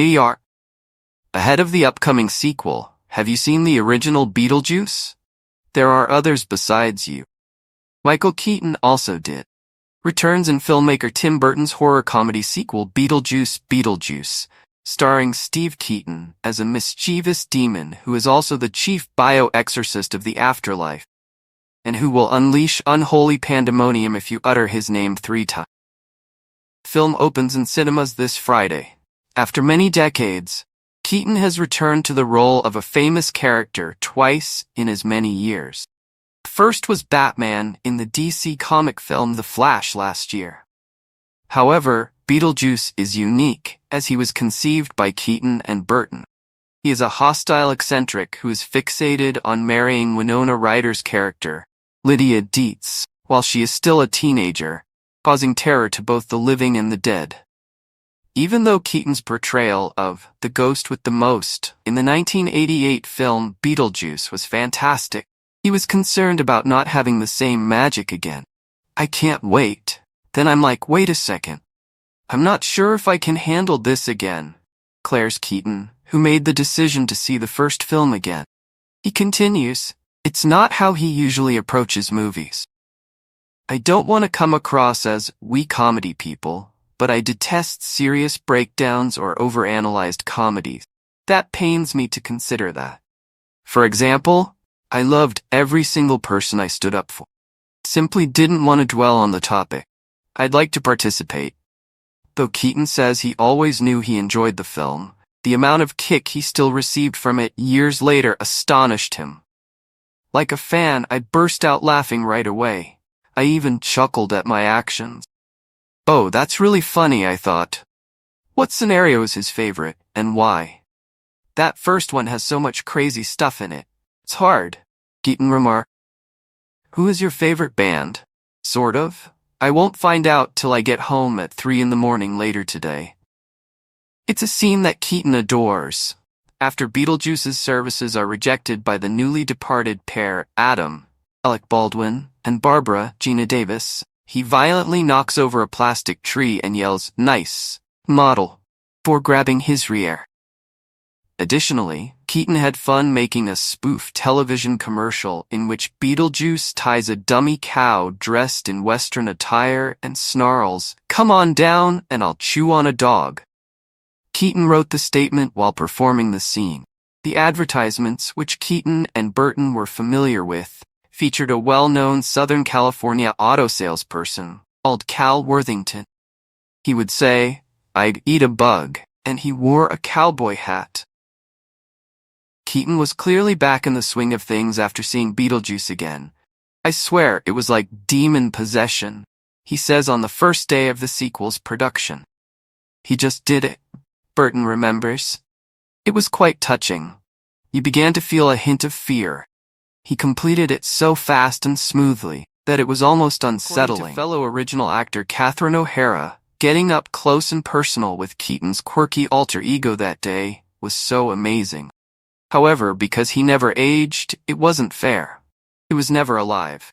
New York. Ahead of the upcoming sequel, have you seen the original Beetlejuice? There are others besides you. Michael Keaton also did. Returns in filmmaker Tim Burton's horror comedy sequel Beetlejuice Beetlejuice, starring Steve Keaton as a mischievous demon who is also the chief bio-exorcist of the afterlife, and who will unleash unholy pandemonium if you utter his name 3 times. Film opens in cinemas this Friday. After many decades, Keaton has returned to the role of a famous character twice in as many years. First was Batman in the DC comic film The Flash last year. However, Beetlejuice is unique, as he was conceived by Keaton and Burton. He is a hostile eccentric who is fixated on marrying Winona Ryder's character, Lydia Dietz, while she is still a teenager, causing terror to both the living and the dead. Even though Keaton's portrayal of the ghost with the most in the 1988 film Beetlejuice was fantastic, he was concerned about not having the same magic again. I can't wait. Then I'm like, wait a second. I'm not sure if I can handle this again, declares Keaton, who made the decision to see the first film again. He continues, it's not how he usually approaches movies. I don't want to come across as we comedy people, but I detest serious breakdowns or overanalyzed comedies. That pains me to consider that. For example, I loved every single person I stood up for. Simply didn't want to dwell on the topic. I'd like to participate. Though Keaton says he always knew he enjoyed the film, the amount of kick he still received from it years later astonished him. Like a fan, I burst out laughing right away. I even chuckled at my actions. Oh, that's really funny, I thought. What scenario is his favorite, and why? That first one has so much crazy stuff in it. It's hard, Keaton remarked. Who is your favorite band? Sort of. I won't find out till I get home at 3 in the morning later today. It's a scene that Keaton adores. After Beetlejuice's services are rejected by the newly departed pair Adam, Alec Baldwin, and Barbara, Gina Davis, he violently knocks over a plastic tree and yells, "Nice, model," for grabbing his rear. Additionally, Keaton had fun making a spoof television commercial in which Beetlejuice ties a dummy cow dressed in Western attire and snarls, "Come on down and I'll chew on a dog." Keaton wrote the statement while performing the scene. The advertisements, which Keaton and Burton were familiar with, featured a well-known Southern California auto salesperson called Cal Worthington. He would say, "I'd eat a bug," and he wore a cowboy hat. Keaton was clearly back in the swing of things after seeing Beetlejuice again. I swear it was like demon possession, he says on the first day of the sequel's production. He just did it, Burton remembers. It was quite touching. You began to feel a hint of fear. He completed it so fast and smoothly that it was almost unsettling. According to fellow original actor Catherine O'Hara, getting up close and personal with Keaton's quirky alter ego that day was so amazing. However, because he never aged, it wasn't fair. He was never alive.